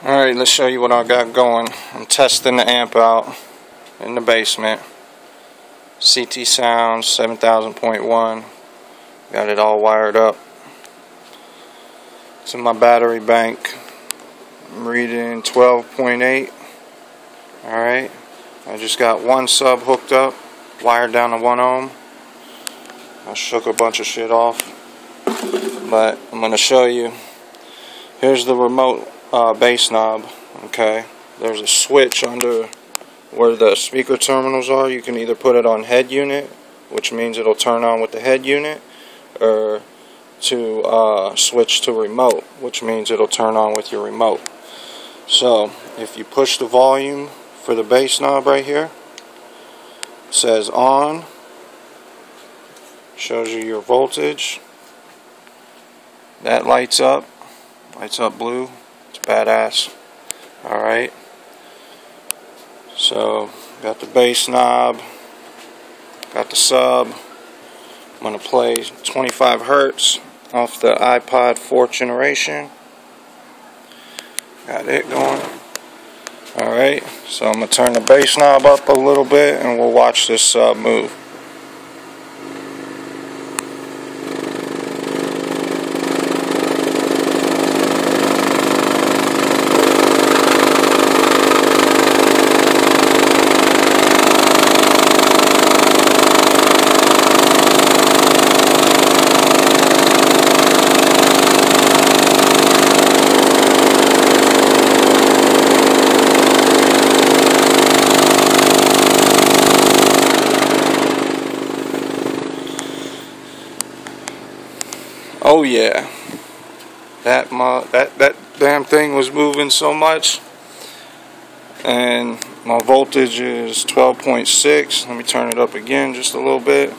Alright, let's show you what I got going. I'm testing the amp out in the basement. CT Sound 7000.1. Got it all wired up. It's in my battery bank. I'm reading 12.8. Alright, I just got one sub hooked up, wired down to 1 ohm. I shook a bunch of shit off, but I'm going to show you. Here's the remote bass knob. Okay, there's a switch under where the speaker terminals are. You can either put it on head unit, which means it'll turn on with the head unit, or to switch to remote, which means it'll turn on with your remote. So if you push the volume for the bass knob right here, it says on, shows you your voltage. That lights up blue. It's badass. Alright, so got the bass knob, got the sub. I'm going to play 25 Hertz off the iPod 4th generation. Got it going. Alright, so I'm going to turn the bass knob up a little bit and we'll watch this sub move. Oh yeah, that damn thing was moving so much, and my voltage is 12.6. Let me turn it up again just a little bit.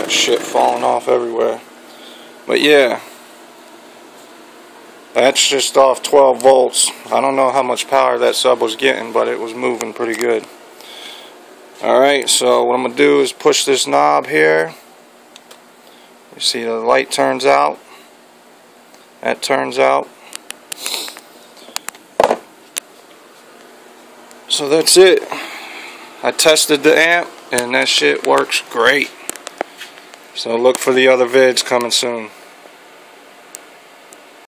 Shit falling off everywhere. But yeah, that's just off 12 volts. I don't know how much power that sub was getting, but it was moving pretty good. Alright, so what I'm going to do is push this knob here. You see the light turns out. That turns out. So that's it. I tested the amp and that shit works great. So look for the other vids coming soon.